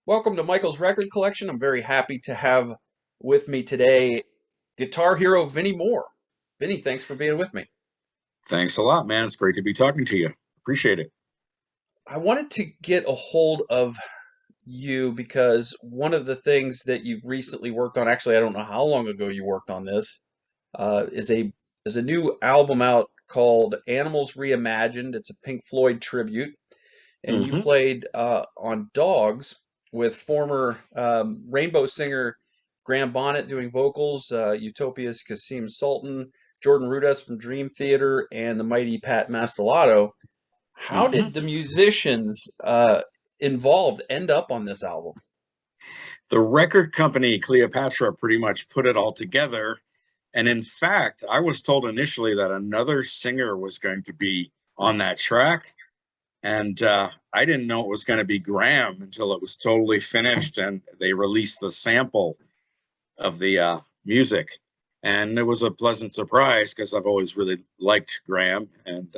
Welcome to Michael's Record Collection. I'm very happy to have with me today guitar hero Vinnie Moore. Vinnie, thanks for being with me. Thanks a lot, man. It's great to be talking to you. Appreciate it. I wanted to get a hold of you because one of the things that you've recently worked on, actually, I don't know how long ago you worked on this, is a new album out called Animals Reimagined. It's a Pink Floyd tribute, and you Hmm. played on Dogs with former Rainbow singer Graham Bonnet doing vocals, Utopia's Kasim Sultan, Jordan Rudess from Dream Theater, and the mighty Pat Mastelotto. How Hmm. did the musicians involved end up on this album? The record company, Cleopatra, pretty much put it all together. And in fact, I was told initially that another singer was going to be on that track. And I didn't know it was going to be Graham until it was totally finished and they released the sample of the music. And it was a pleasant surprise because I've always really liked Graham and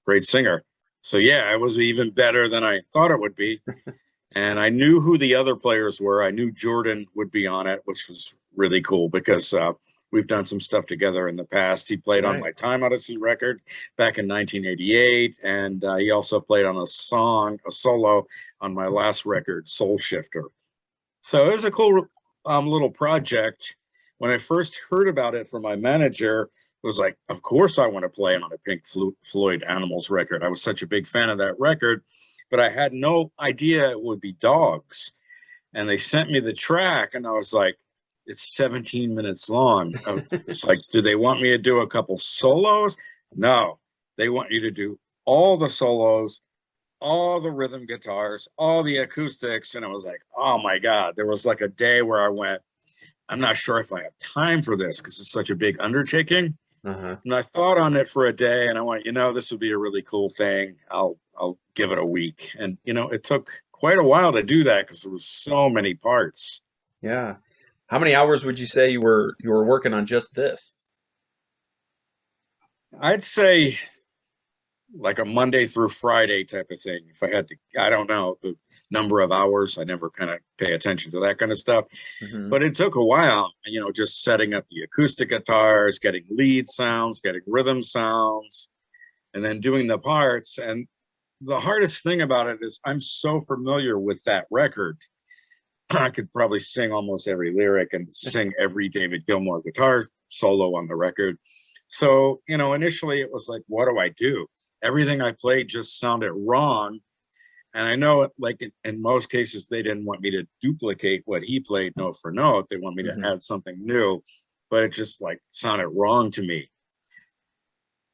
great singer. So yeah, it was even better than I thought it would be. And I knew who the other players were. I knew Jordan would be on it, which was really cool because we've done some stuff together in the past. He played on Right. my Time Odyssey record back in 1988, and he also played on a solo on my last record, Soul Shifter. So it was a cool little project. When I first heard about it from my manager, it was like, of course I want to play on a Pink Floyd Animals record. I was such a big fan of that record, but I had no idea it would be Dogs. And they sent me the track, and I was like, it's 17 minutes long. It's like, do they want me to do a couple solos? No, they want you to do all the solos, all the rhythm guitars, all the acoustics. And I was like, oh my God. There was like a day where I went, I'm not sure if I have time for this because it's such a big undertaking. Uh-huh. And I thought on it for a day and I went, this would be a really cool thing. I'll give it a week. And it took quite a while to do that because there was so many parts. Yeah. How many hours would you say you were working on just this? I'd say like a Monday through Friday type of thing. If I had to, I don't know the number of hours. I never kind of pay attention to that kind of stuff. Hmm. But it took a while, just setting up the acoustic guitars, getting lead sounds, getting rhythm sounds, and then doing the parts. And the hardest thing about it is I'm so familiar with that record. I could probably sing almost every lyric and sing every David Gilmour guitar solo on the record. So, initially it was like, what do I do? Everything I played just sounded wrong. And I know, like in most cases, they didn't want me to duplicate what he played note for note. They want me to Hmm. add something new, but it just like sounded wrong to me.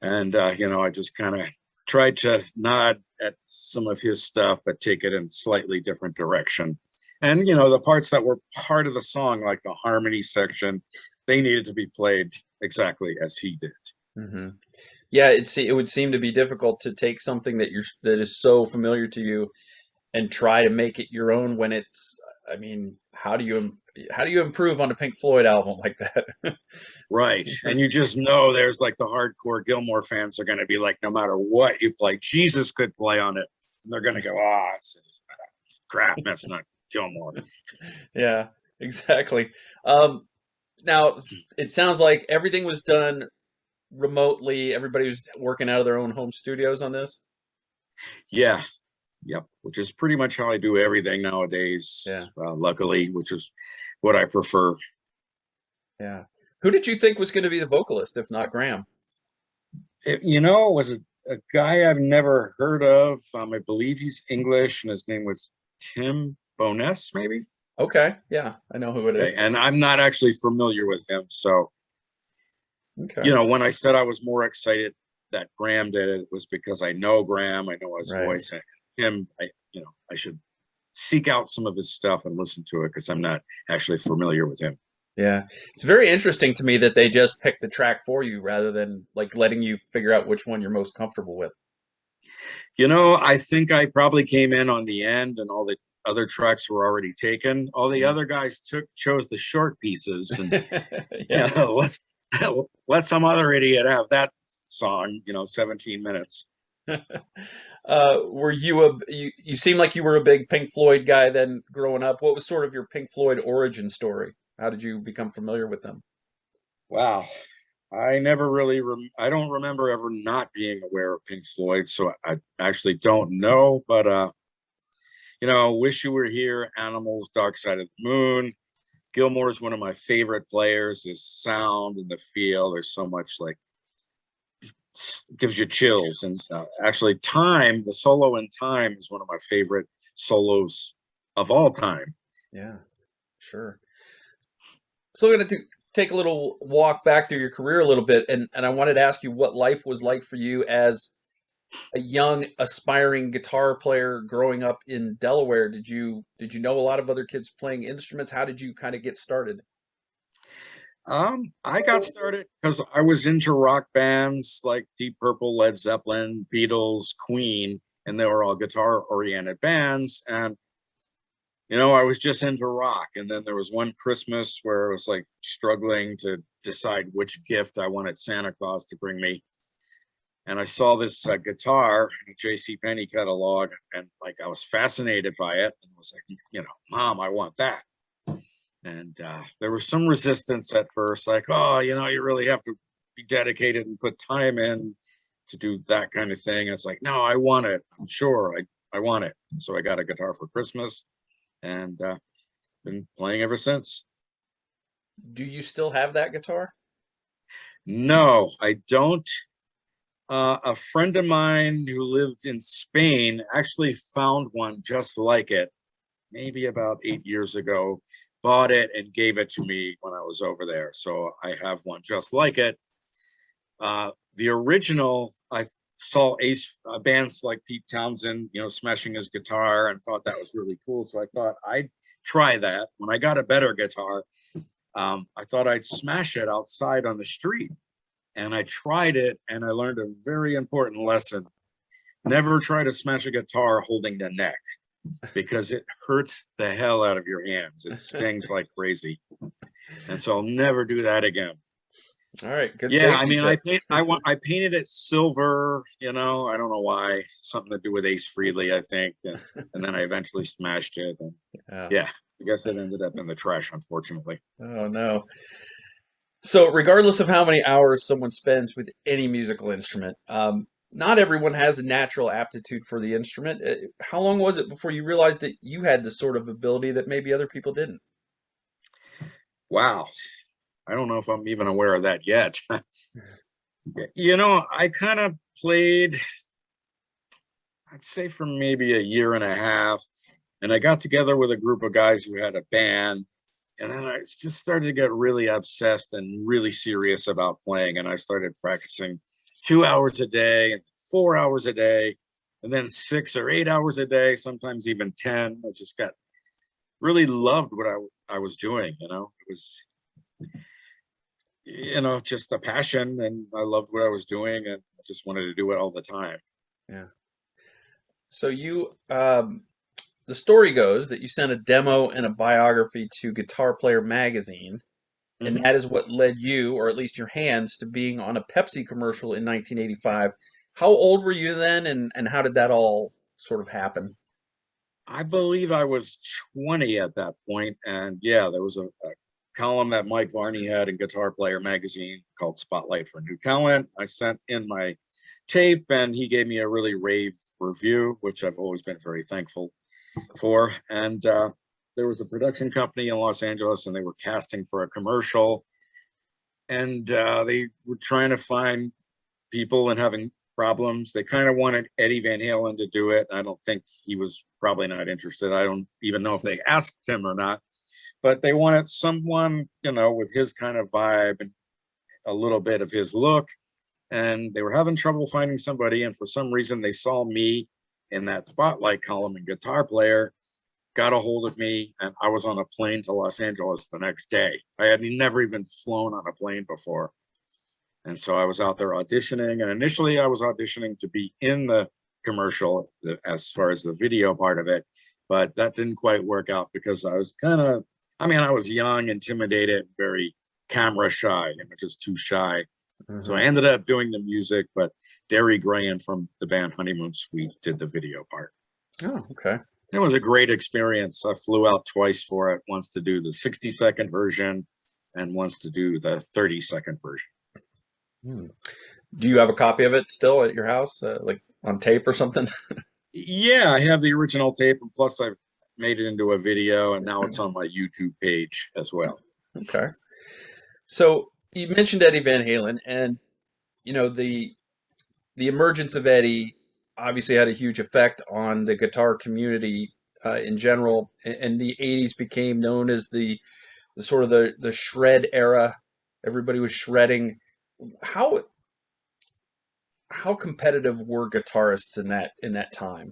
And I just kind of tried to nod at some of his stuff, but take it in slightly different direction. And the parts that were part of the song, like the harmony section, they needed to be played exactly as he did. Hmm. Yeah, it would seem to be difficult to take something that is so familiar to you and try to make it your own when it's, I mean, how do you improve on a Pink Floyd album like that? Right. And you just know there's like the hardcore Gilmore fans are going to be like, no matter what you play, Jesus could play on it. And they're going to go, it's crap. That's not Gilmore. Yeah, exactly. Um, Now it sounds like everything was done remotely. Everybody was working out of their own home studios on this. Yeah. Yep. Which is pretty much how I do everything Yeah, nowadays, luckily, which is what I prefer. yeah. Who did you think was going to be the vocalist, if not Graham? It was a guy I've never heard of. I believe he's English and his name was Tim Bowness, maybe. Okay, yeah, I know who it Okay. is. And I'm not actually familiar with him. So, Okay, when I said I was more excited that Graham did it was because I know Graham, I know his right. voice, and him. I should seek out some of his stuff and listen to it because I'm not actually familiar with him. Yeah, it's very interesting to me that they just picked the track for you rather than like letting you figure out which one you're most comfortable with. I think I probably came in on the end and all the other tracks were already taken. All the Mm. other guys chose the short pieces and Yeah, let's let some other idiot have that song, 17 minutes. Were you you seem like you were a big Pink Floyd guy then growing up. What was sort of your Pink Floyd origin story? How did you become familiar with them? Wow. I never really, I don't remember ever not being aware of Pink Floyd, so I actually don't know. But Wish You Were Here, Animals, Dark Side of the Moon. Gilmour is one of my favorite players. His sound and the feel, there's so much like gives you chills. And actually, Time, the solo in Time, is one of my favorite solos of all time. Yeah, sure. So we're going to take a little walk back through your career a little bit, and I wanted to ask you what life was like for you as a young aspiring guitar player growing up in Delaware. Did you know a lot of other kids playing instruments? How did you kind of get started? I got started because I was into rock bands like Deep Purple, Led Zeppelin, Beatles, Queen, and they were all guitar-oriented bands. And I was just into rock. And then there was one Christmas where I was like struggling to decide which gift I wanted Santa Claus to bring me. And I saw this guitar in a J.C. Penney catalog, and like I was fascinated by it, and was like, Mom, I want that. And there was some resistance at first, like, oh, you really have to be dedicated and put time in to do that kind of thing. It's like, no, I want it. I'm sure I want it. And so I got a guitar for Christmas, and been playing ever since. Do you still have that guitar? No, I don't. A friend of mine who lived in Spain actually found one just like it, maybe about 8 years ago, bought it and gave it to me when I was over there. So I have one just like it. The original, I saw bands like Pete Townsend, smashing his guitar, and thought that was really cool. So I thought I'd try that. When I got a better guitar, I thought I'd smash it outside on the street. And I tried it, and I learned a very important lesson. Never try to smash a guitar holding the neck, because it hurts the hell out of your hands. It stings like crazy. And so I'll never do that again. All right, good Yeah, I safety mean, tip. I painted it silver, I don't know why. Something to do with Ace Frehley, I think. And then I eventually smashed it. And Yeah. yeah, I guess it ended up in the trash, unfortunately. Oh no. So, regardless of how many hours someone spends with any musical instrument, not everyone has a natural aptitude for the instrument. How long was it before you realized that you had the sort of ability that maybe other people didn't? Wow. I don't know if I'm even aware of that yet. I kind of played, I'd say, for maybe a year and a half. And I got together with a group of guys who had a band. And then I just started to get really obsessed and really serious about playing. And I started practicing 2 hours a day and 4 hours a day, and then 6 or 8 hours a day, sometimes even 10. I just got really loved what I was doing. It was, just a passion, and I loved what I was doing, and I just wanted to do it all the time. Yeah. So the story goes that you sent a demo and a biography to Guitar Player magazine, and Mhm. that is what led you, or at least your hands, to being on a Pepsi commercial in 1985. How old were you then, and how did that all sort of happen? I believe I was 20 at that point, and yeah, there was a column that Mike Varney had in Guitar Player magazine called Spotlight for New Talent. I sent in my tape, and he gave me a really rave review, which I've always been very thankful for. And there was a production company in Los Angeles, and they were casting for a commercial, and they were trying to find people and having problems. They kind of wanted Eddie Van Halen to do it. I don't think he was probably not interested. I don't even know if they asked him or not, but they wanted someone, with his kind of vibe and a little bit of his look. And they were having trouble finding somebody. And for some reason, they saw me in that spotlight column and Guitar Player, got a hold of me, and I was on a plane to Los Angeles the next day. I had never even flown on a plane before. And so I was out there auditioning, and initially I was auditioning to be in the commercial as far as the video part of it, but that didn't quite work out because I was I was young, intimidated, very camera shy, just too shy. So I Hmm. ended up doing the music, but Derry Graham from the band Honeymoon Suite did the video part. Oh, okay. It was a great experience. I flew out twice for it, once to do the 60-second version and once to do the 30-second version. Hmm. Do you have a copy of it still at your house, like on tape or something? Yeah, I have the original tape, and plus I've made it into a video, and now it's on my YouTube page as well. Okay. So you mentioned Eddie Van Halen, and you know the emergence of Eddie obviously had a huge effect on the guitar community in general, and the '80s became known as the sort of the shred era. Everybody was shredding. How how competitive were guitarists in that time?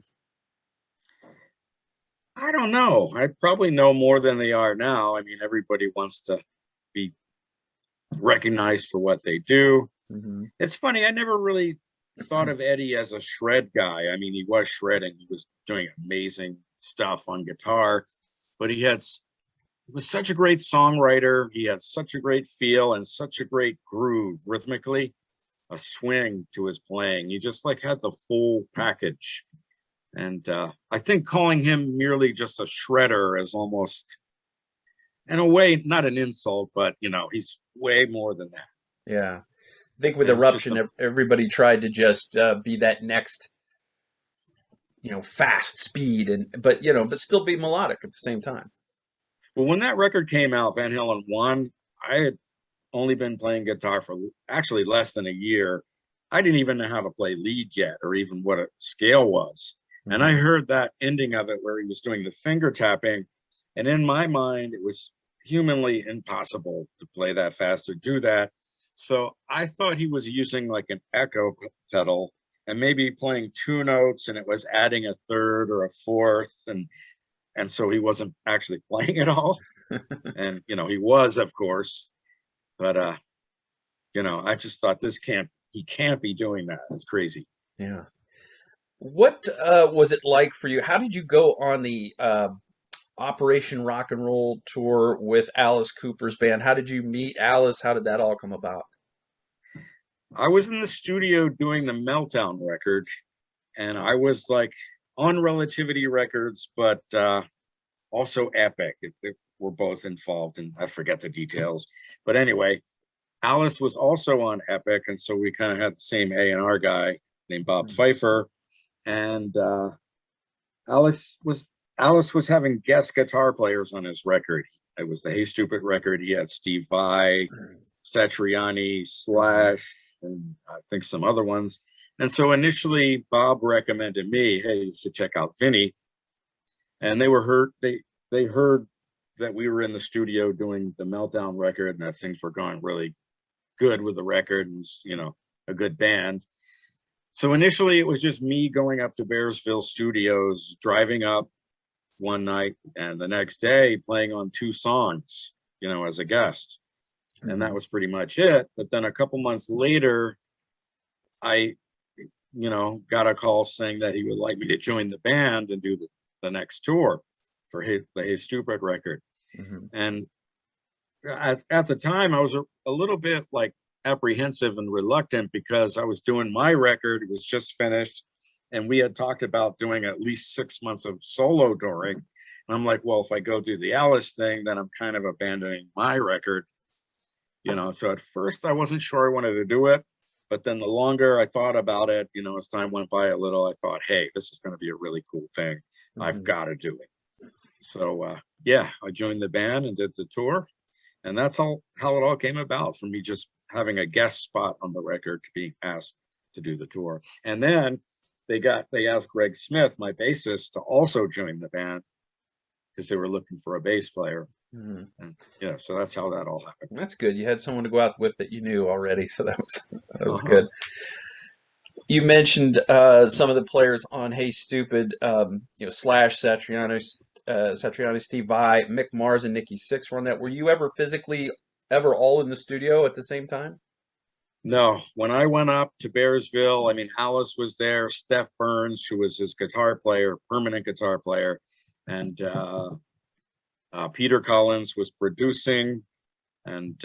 I don't know. I probably know more than they are now. I mean, everybody wants to be recognized for what they do. Hmm. It's funny, I never really thought of Eddie as a shred guy. I mean, he was shredding, he was doing amazing stuff on guitar, but he was such a great songwriter. He had such a great feel and such a great groove rhythmically, a swing to his playing. He just like had the full package. And I think calling him merely just a shredder is almost, in a way, not an insult, but he's way more than that. Yeah, I think with And just Eruption, the everybody tried to just be that next, fast speed, and but still be melodic at the same time. Well, when that record came out, Van Halen 1, I had only been playing guitar for actually less than a year. I didn't even know how to play lead yet or even what a scale was. And I Hmm. heard that ending of it where he was doing the finger tapping. And in my mind, it was humanly impossible to play that fast or do that. So I thought he was using like an echo pedal and maybe playing two notes and it was adding a third or a fourth. And so he wasn't actually playing at all. And he was, of course, but I just thought he can't be doing that. It's crazy. Yeah. What was it like for you? How did you go on the Operation Rock and Roll tour with Alice Cooper's band? How did you meet Alice? How did that all come about? I was in the studio doing the Meltdown record, and I was like on Relativity Records, but also Epic. We're both involved, and I forget the details. But anyway, Alice was also on Epic, and so we kind of had the same A&R guy named Bob Hmm. Pfeiffer, and Alice was Alice was having guest guitar players on his record. It was the Hey Stupid record. He had Steve Vai, Satriani, Hmm. Slash, and I think some other ones. And so initially, Bob recommended me, "Hey, you should check out Vinnie." And they were hurt. They heard that we were in the studio doing the Meltdown record, and that things were going really good with the record, and a good band. So initially, it was just me going up to Bearsville Studios, driving up one night, and the next day playing on two songs, as a guest. And that Hmm. was pretty much it. But then a couple months later, I, got a call saying that he would like me to join the band and do the next tour for the Hey Stupid record. Hmm. And at the time, I was a little bit like apprehensive and reluctant because I was doing my record, it was just finished, and we had talked about doing at least 6 months of solo touring. And I'm like, well, if I go do the Alice thing, then I'm kind of abandoning my record. So at first I wasn't sure I wanted to do it, but then the longer I thought about it, as time went by a little, I thought, hey, this is going to be a really cool thing. I've Hmm. got to do it. So yeah, I joined the band and did the tour, and that's how it all came about, from me just having a guest spot on the record to being asked to do the tour. And then they asked Greg Smith, my bassist, to also join the band because they were looking for a bass player. Hmm. And yeah, so that's how that all happened. That's good. You had someone to go out with that you knew already, so that was Uh-huh. good. You mentioned some of the players on Hey Stupid, Slash, Satriani, Steve Vai, Mick Mars, and Nikki Sixx were on that. Were you ever physically ever all in the studio at the same time? No, when I went up to Bearsville, I mean, Alice was there, Steph Burns, who was his guitar player, permanent guitar player, and Peter Collins was producing. And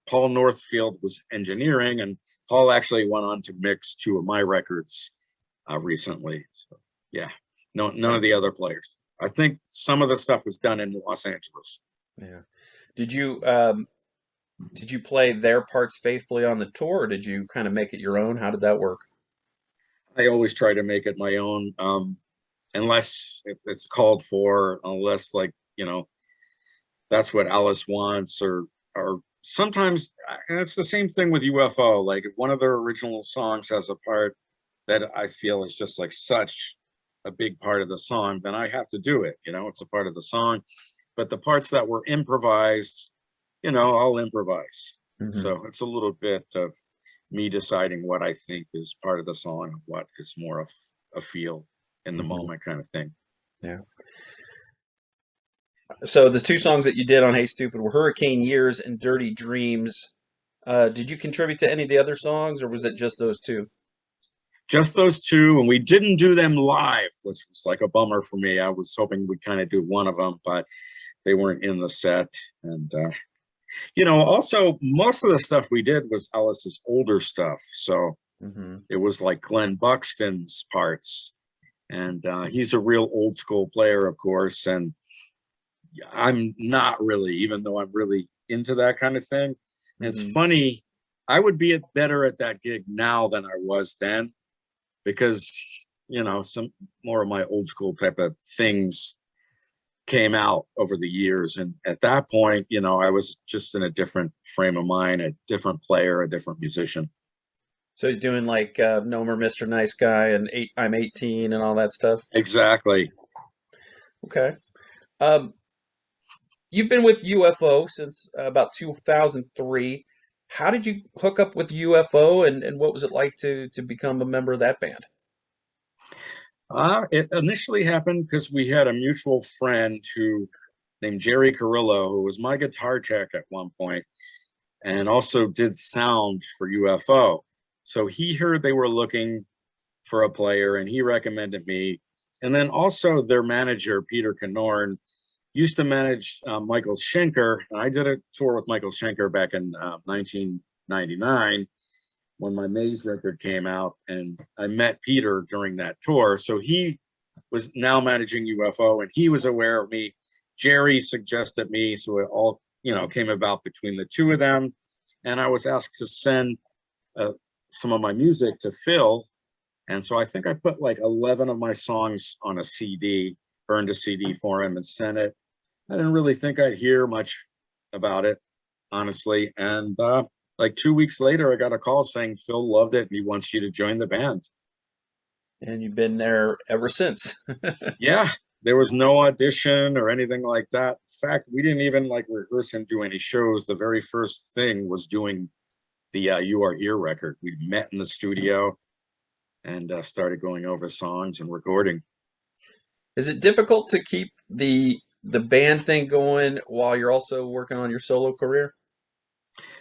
Paul Northfield was engineering, and Paul actually went on to mix 2 of my records recently. So, yeah, no, none of the other players. I think some of the stuff was done in Los Angeles. Yeah. Did you play their parts faithfully on the tour, or did you kind of make it your own? How did that work? I always try to make it my own, unless it's called for, unless like, that's what Alice wants, or sometimes and it's the same thing with UFO. Like if one of their original songs has a part that I feel is just like such a big part of the song, then I have to do it. It's a part of the song. But the parts that were improvised, I'll improvise. Hmm. So it's a little bit of me deciding what I think is part of the song and what is more of a feel in the Hmm. moment kind of thing. Yeah. So the 2 songs that you did on Hey Stupid were Hurricane Years and Dirty Dreams. Did you contribute to any of the other songs, or was it just those 2? Just those 2, and we didn't do them live, which was like a bummer for me. I was hoping we'd kind of do one of them, but they weren't in the set. And also most of the stuff we did was Alice's older stuff, so Hmm. it was like Glenn Buxton's parts, and he's a real old school player, of course, and I'm not really, even though I'm really into that kind of thing. And it's Hmm. funny, I would be better at that gig now than I was then, because some more of my old school type of things came out over the years, and at that point I was just in a different frame of mind, a different player, a different musician. So he's doing like No More Mr. Nice Guy and I'm 18 and all that stuff. Exactly. Okay. Um, you've been with UFO since about 2003. How did you hook up with UFO, and what was it like to become a member of that band? It initially happened because we had a mutual friend who named Jerry Carrillo, who was my guitar tech at one point and also did sound for UFO. So he heard they were looking for a player and he recommended me. And then also their manager, Peter Knorn, used to manage Michael Schenker. And I did a tour with Michael Schenker back in 1999 when my Maze record came out. And I met Peter during that tour. So he was now managing UFO and he was aware of me. Jerry suggested me. So it all, came about between the 2 of them. And I was asked to send uh, some of my music to Phil. And so I think I put like 11 of my songs on a CD, burned a CD for him and sent it. I didn't really think I'd hear much about it, honestly. And like 2 weeks later, I got a call saying Phil loved it and he wants you to join the band. And you've been there ever since. Yeah, there was no audition or anything like that. In fact, we didn't even like rehearse and do any shows. The very first thing was doing the You Are Here record. We met in the studio and started going over songs and recording. Is it difficult to keep the band thing going while you're also working on your solo career?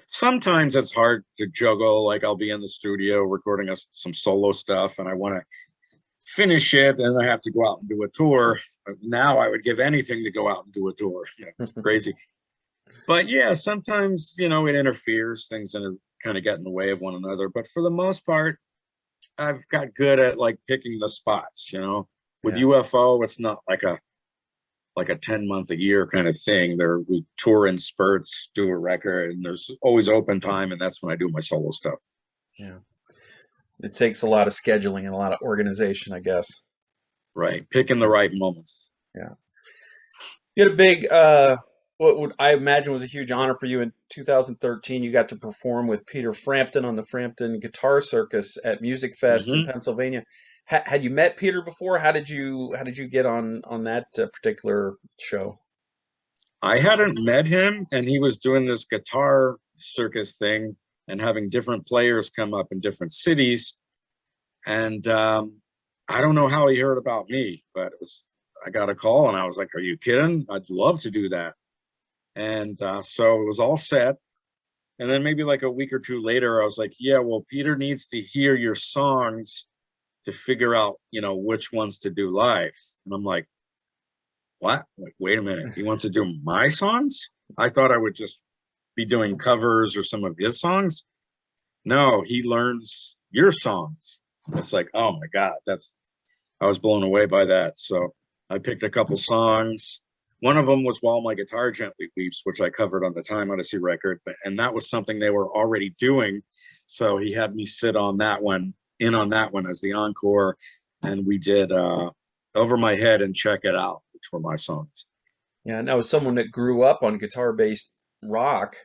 Sometimes it's hard to juggle. Like I'll be in the studio recording some solo stuff and I want to finish it and I have to go out and do a tour. But now I would give anything to go out and do a tour. Yeah, it's crazy. But yeah, sometimes, it interferes. Things kind of get in the way of one another. But for the most part, I've got good at like picking the spots, With Yeah. UFO, it's not like a 10-month a year kind of thing. We tour in spurts, do a record, and there's always open time, and that's when I do my solo stuff. Yeah. It takes a lot of scheduling and a lot of organization, I guess. Right. Picking the right moments. Yeah. You had a big, what would I imagine was a huge honor for you in 2013. You got to perform with Peter Frampton on the Frampton Guitar Circus at Music Fest in Hmm. Pennsylvania. Had you met Peter before? How did you get on that particular show? I hadn't met him, and he was doing this guitar circus thing and having different players come up in different cities. And I don't know how he heard about me, but I got a call and I was like, "Are you kidding? I'd love to do that." And so it was all set. And then maybe like a week or 2 later, I was like, "Yeah, well, Peter needs to hear your songs to figure out, which ones to do live." And I'm like, "What? Like, wait a minute. He wants to do my songs? I thought I would just be doing covers or some of his songs. No, he learns your songs. It's like, oh my God, I was blown away by that. So I picked a couple songs. One of them was While My Guitar Gently Weeps, which I covered on the Time Odyssey record. And that was something they were already doing. So he had me sit on that one, in on that one as the encore. And we did Over My Head and Check It Out, which were my songs. Yeah, now as someone that grew up on guitar-based rock,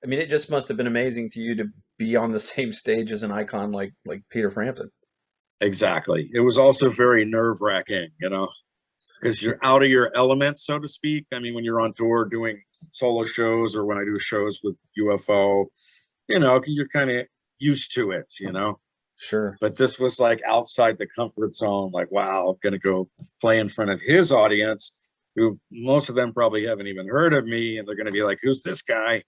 I mean, it just must have been amazing to you to be on the same stage as an icon like Peter Frampton. Exactly. It was also very nerve-wracking, because you're out of your element, so to speak. I mean, when you're on tour doing solo shows or when I do shows with UFO, you're kind of used to it. Sure. But this was like outside the comfort zone, like, wow, I'm going to go play in front of his audience, who most of them probably haven't even heard of me. And they're going to be like, who's this guy?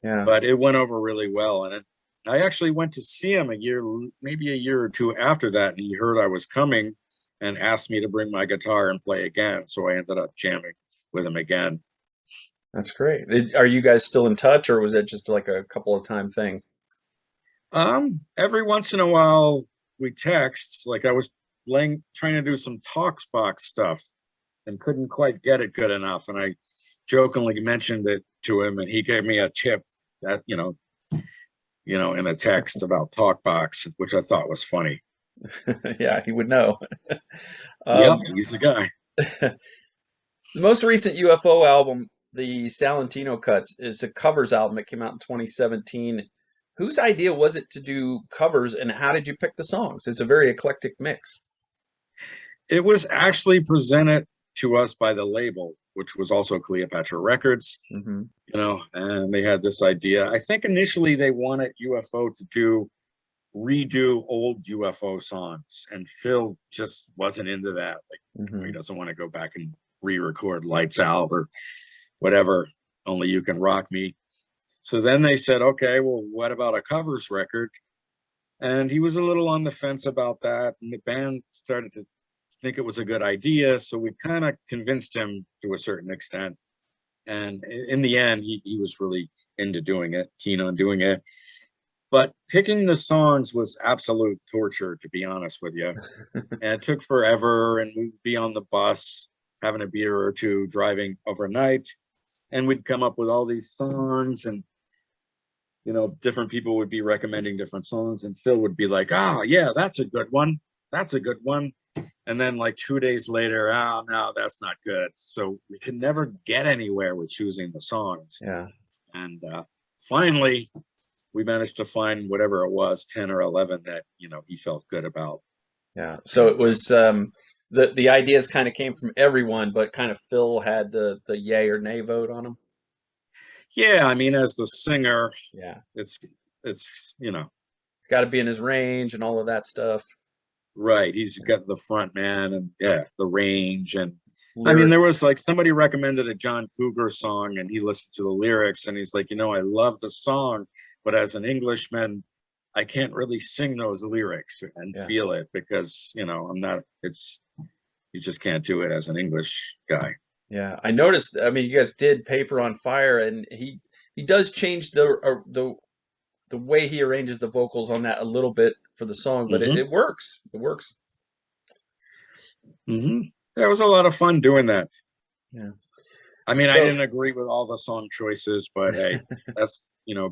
Yeah. But it went over really well. And I actually went to see him maybe a year or two after that. And he heard I was coming and asked me to bring my guitar and play again. So I ended up jamming with him again. That's great. Are you guys still in touch, or was it just like a couple of time thing? Every once in a while we text. Like I was trying to do some Talksbox stuff and couldn't quite get it good enough. And I jokingly mentioned it to him, and he gave me a tip that, in a text about Talkbox, which I thought was funny. Yeah, he would know. Yep, he's the guy. The most recent UFO album, the Salentino Cuts, is a covers album. It came out in 2017. Whose idea was it to do covers, and how did you pick the songs? It's a very eclectic mix. It was actually presented to us by the label, which was also Cleopatra Records, Mm-hmm. And they had this idea. I think initially they wanted UFO to redo old UFO songs, and Phil just wasn't into that. Like, Mm-hmm. he doesn't want to go back and re-record Lights Out or whatever, Only You Can Rock Me. So then they said, okay, well, what about a covers record? And he was a little on the fence about that, and the band started to think it was a good idea. So we kind of convinced him to a certain extent. And in the end, he was really into doing it, keen on doing it. But picking the songs was absolute torture, to be honest with you. And it took forever, and we'd be on the bus having a beer or two, driving overnight, and we'd come up with all these songs, and different people would be recommending different songs, and Phil would be like, oh yeah, that's a good one, and then like 2 days later, oh no, that's not good. So we could never get anywhere with choosing the songs. Yeah. And finally we managed to find whatever it was, 10 or 11 that he felt good about. Yeah. So it was the ideas kind of came from everyone, but kind of Phil had the yay or nay vote on them. Yeah, I mean, as the singer, Yeah, it's it's got to be in his range and all of that stuff. Right, he's got the front man and the range. And Lyrics. I mean, there was like somebody recommended a John Cougar song, and he listened to the lyrics, and he's like, I love the song, but as an Englishman, I can't really sing those lyrics and feel it, because I'm not. You just can't do it as an English guy. Yeah, I noticed. I mean, you guys did Paper on Fire, and he does change the way he arranges the vocals on that a little bit for the song, but it works. It works. That was a lot of fun doing that. Yeah. I mean, I didn't agree with all the song choices, but hey, that's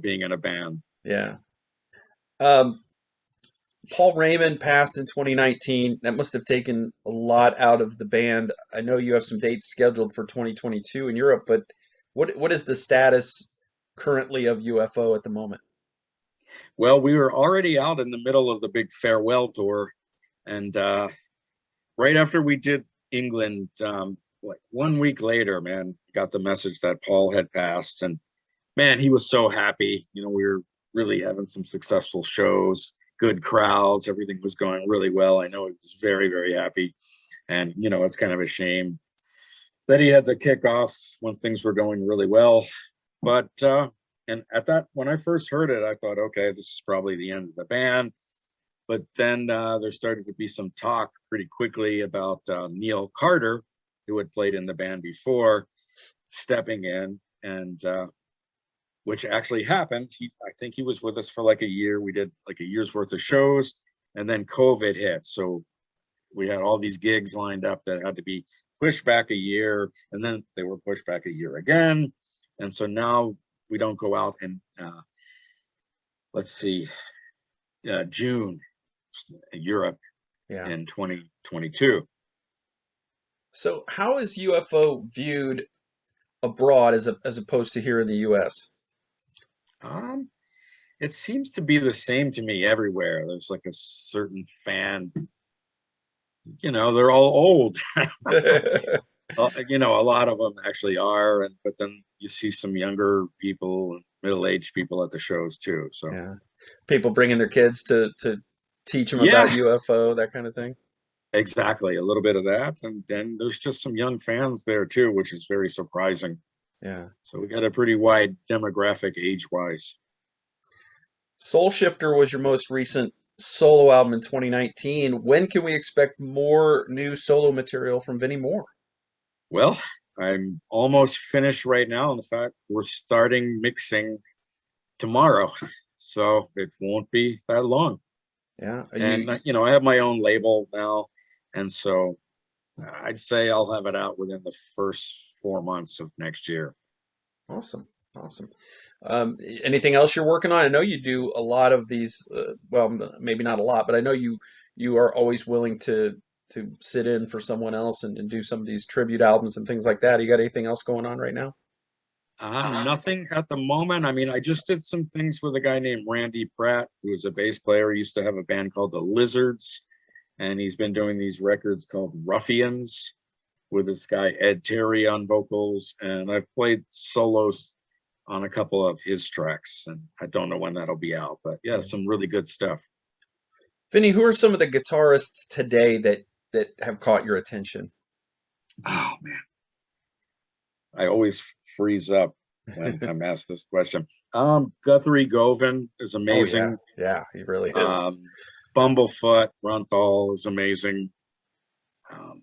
being in a band. Yeah. Paul Raymond passed in 2019. That must have taken a lot out of the band. I know you have some dates scheduled for 2022 in Europe, but what is the status currently of UFO at the moment? Well, we were already out in the middle of the big farewell tour, and right after we did England, like 1 week later, man, got the message that Paul had passed, and man, he was so happy. We were really having some successful shows, good crowds, everything was going really well. I know he was very, very happy. And, it's kind of a shame that he had to kick off when things were going really well. But, and when I first heard it, I thought, okay, this is probably the end of the band. But then there started to be some talk pretty quickly about Neil Carter, who had played in the band before, stepping in. And which actually happened. I think he was with us for like a year. We did like a year's worth of shows, and then COVID hit. So we had all these gigs lined up that had to be pushed back a year, and then they were pushed back a year again. And so now we don't go out in, let's see, June, Europe Yeah. in 2022. So how is UFO viewed abroad as opposed to here in the US? Um, it seems to be the same to me everywhere. There's like a certain fan, they're all old. A lot of them actually are, but then you see some younger people and middle-aged people at the shows too. So Yeah. People bringing their kids to teach them about yeah, UFO, that kind of thing. exactly. A little bit of that, and then there's just some young fans there too, which is very surprising. Yeah. So we got a pretty wide demographic age-wise. Soul Shifter was your most recent solo album in 2019. When can we expect more new solo material from Vinnie Moore? Well, I'm almost finished right now. In fact, we're starting mixing tomorrow, so it won't be that long. Yeah. And I have my own label now, and so I'd say I'll have it out within the first 4 months of next year. Awesome. Awesome. Anything else you're working on? I know you do a lot of these, well, maybe not a lot, but I know you are always willing to sit in for someone else and do some of these tribute albums and things like that. You got anything else going on right now? Nothing at the moment. I mean, I just did some things with a guy named Randy Pratt, who was a bass player. He used to have a band called the Lizards, and he's been doing these records called Ruffians with this guy Ed Terry on vocals. And I've played solos on a couple of his tracks, and I don't know when that'll be out, but yeah, Yeah. some really good stuff. Vinny, who are some of the guitarists today that have caught your attention? Oh man, I always freeze up when I'm asked this question. Guthrie Govan is Oh yeah, amazing. yeah, he really is. Um, Bumblefoot Runthal is amazing.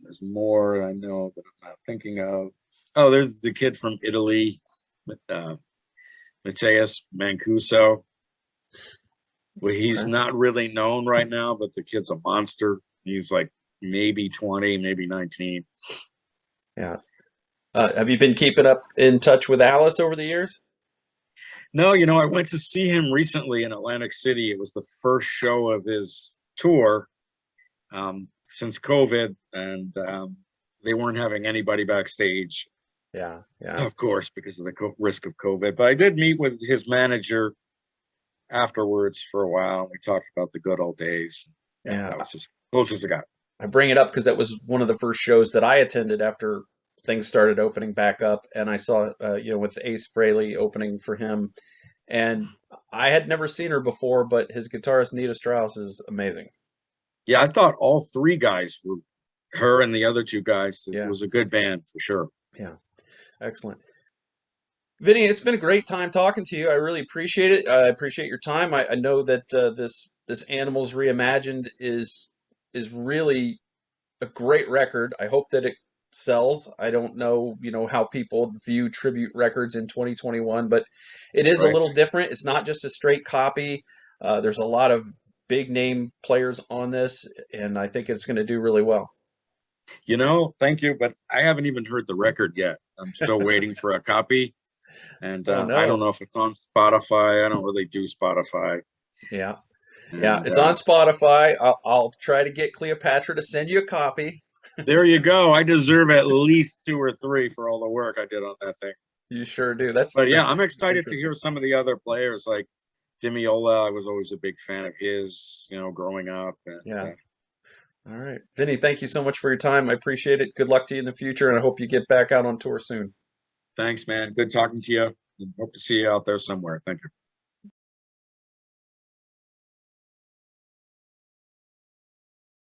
There's more I know that I'm not thinking of. Oh, there's the kid from Italy, uh, Mateus Mancuso. Well, he's Okay. not really known right now, but the kid's a monster. He's like maybe 20, maybe 19. Yeah. Have you been keeping up in touch with Alice over the years? No, I went to see him recently in Atlantic City. It was the first show of his tour since COVID, and they weren't having anybody backstage, Yeah, yeah, of course, because of the risk of COVID. But I did meet with his manager afterwards for a while. We talked about the good old days. Yeah, yeah. that was as close as it got. I bring it up because that was one of the first shows that I attended after things started opening back up, and I saw, with Ace Frehley opening for him, and I had never seen her before, but his guitarist Nita Strauss is amazing. Yeah, I thought all three guys were her and the other two guys. It Yeah, was a good band for sure. yeah, excellent. Vinny, it's been a great time talking to you. I really appreciate it. I appreciate your time. I know that this Animals Reimagined is really a great record. I hope that it sells. I don't know, how people view tribute records in 2021, but it is a Right. little different. It's not just a straight copy. There's a lot of big name players on this, and I think it's going to do really well. Thank you, but I haven't even heard the record yet. I'm still waiting for a copy, and Oh I don't no. know if it's on Spotify. I don't really do Spotify, Yeah. Yeah, and it's on Spotify. I'll try to get Cleopatra to send you a copy. there you go. I deserve at least two or three for all the work I did on that thing. You sure do. That's But yeah, I'm that's excited to interesting. hear some of the other players like Dimiola. I was always a big fan of his, growing up, and Yeah. All right. Vinny, thank you so much for your time. I appreciate it. Good luck to you in the future, and I hope you get back out on tour soon. thanks, man. Good talking to you, and hope to see you out there somewhere. Thank you.